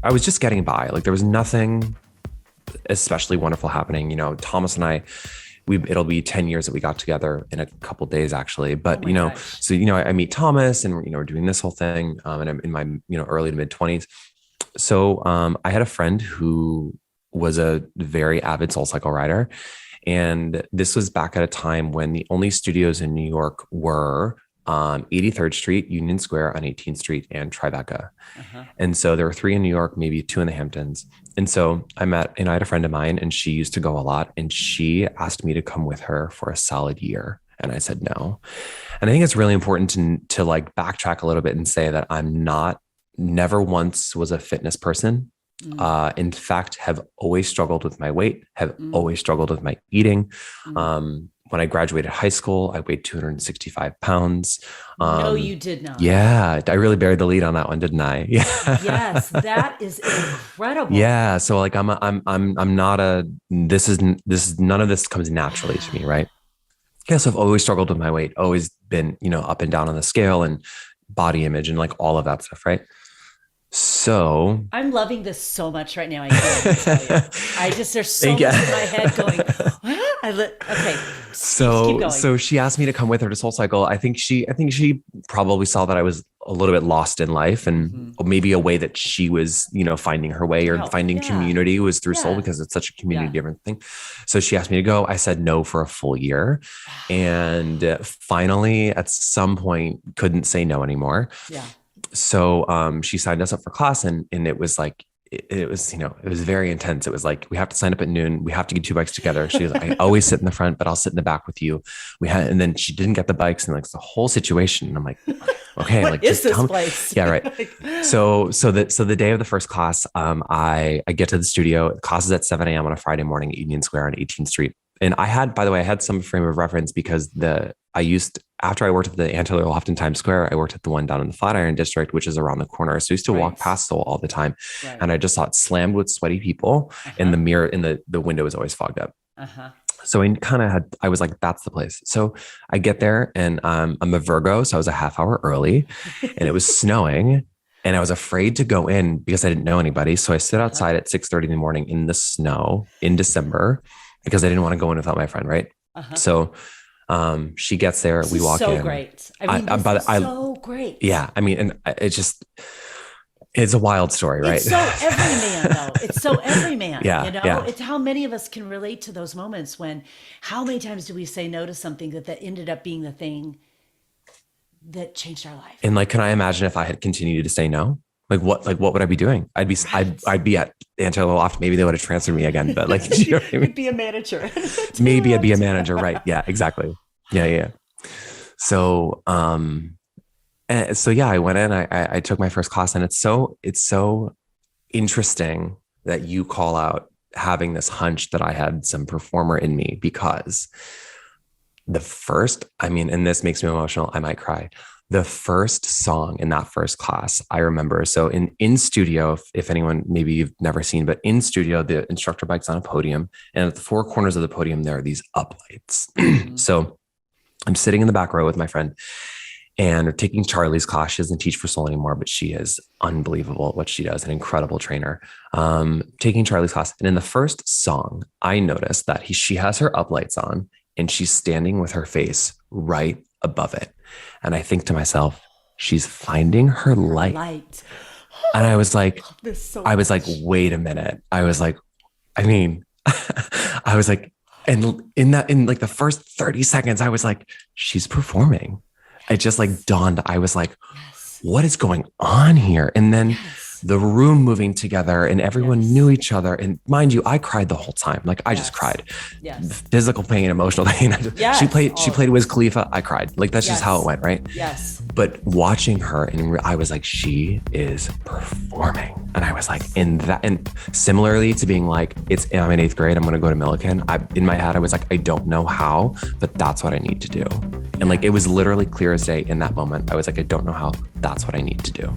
I was just getting by. Like there was nothing especially wonderful happening. You know, Thomas and I, it'll be 10 years that we got together in a couple days actually. But, gosh. so, I meet Thomas and, we're doing this whole thing. And I'm in my, early to mid 20s. So I had a friend who was a very avid SoulCycle rider. And this was back at a time when the only studios in New York were 83rd Street, Union Square on 18th Street, and Tribeca. And so there were 3 in New York, maybe 2 in the Hamptons. And so I had a friend of mine and she used to go a lot and she asked me to come with her for a solid year. And I said no. And I think it's really important to like backtrack a little bit and say that never once was a fitness person. In fact, have always struggled with my weight, have always struggled with my eating. When I graduated high school, I weighed 265 pounds. No, you did not. Yeah. I really buried the lead on that one, didn't I? Yeah. Yes. That is incredible. Yeah. So like, none of this comes naturally to me. Right. Yeah. So I've always struggled with my weight, always been, up and down on the scale and body image and like all of that stuff. Right. So I'm loving this so much right now. I can't even tell you. There's so much in my head going, okay. So she asked me to come with her to SoulCycle. I think she probably saw that I was a little bit lost in life and maybe a way that she was, finding her way or finding community was through Soul because it's such a community driven thing. So she asked me to go. I said no for a full year. And finally at some point couldn't say no anymore. Yeah. So she signed us up for class and it was like, it was very intense. It was like, we have to sign up at noon. We have to get 2 bikes together. She was like, I always sit in the front, but I'll sit in the back with you. And then she didn't get the bikes and like the whole situation. And I'm like, okay, what like is this place? Yeah. Right. So the day of the first class, I get to the studio. Class is at 7 a.m. on a Friday morning at Union Square on 18th Street. And I had some frame of reference because after I worked at the Antelope Loft in Times Square, I worked at the one down in the Flatiron District, which is around the corner. So I used to walk past Soul all the time. Right. And I just saw it slammed with sweaty people and the mirror in the window was always fogged up. So I was like, that's the place. So I get there and I'm a Virgo. So I was a half hour early and it was snowing. And I was afraid to go in because I didn't know anybody. So I stood outside at 6:30 in the morning in the snow in December because I didn't want to go in without my friend. Right. So she gets there. We walk in. So great. I mean, so great. Yeah. I mean, and it's a wild story, right? It's so everyman though. It's so everyman. Yeah. It's how many of us can relate to those moments when, how many times do we say no to something that ended up being the thing that changed our life? And like, can I imagine if I had continued to say no? Like what would I be doing? I'd be at Antelope Loft. Maybe they would have transferred me again, but like, you know what I mean? You'd be a manager. Maybe I'd be a manager. Right. Yeah, exactly. Yeah. So, I went in, I took my first class and it's so interesting that you call out having this hunch that I had some performer in me because and this makes me emotional. I might cry. The first song in that first class, I remember. So in studio, if anyone, maybe you've never seen, but in studio, the instructor bike's on a podium and at the 4 corners of the podium, there are these uplights. So I'm sitting in the back row with my friend and we're taking Charlie's class. She doesn't teach for Soul anymore, but she is unbelievable at what she does, an incredible trainer. Taking Charlie's class. And in the first song, I noticed that she has her uplights on and she's standing with her face right above it. And I think to myself, she's finding her light. And I was like, wait a minute. I was like, and in like the first 30 seconds, I was like, she's performing. It just like dawned. I was like, what is going on here? And then the room moving together and everyone knew each other. And mind you, I cried the whole time. Like I just cried. Physical pain, emotional pain. She played Wiz Khalifa. I cried. Like that's just how it went, right? Yes. But watching her and I was like, she is performing. And I was like, and similarly to being like, I'm in 8th grade, I'm going to go to Millikan. In my head, I was like, I don't know how, but that's what I need to do. And like, it was literally clear as day in that moment. I was like, I don't know how, that's what I need to do.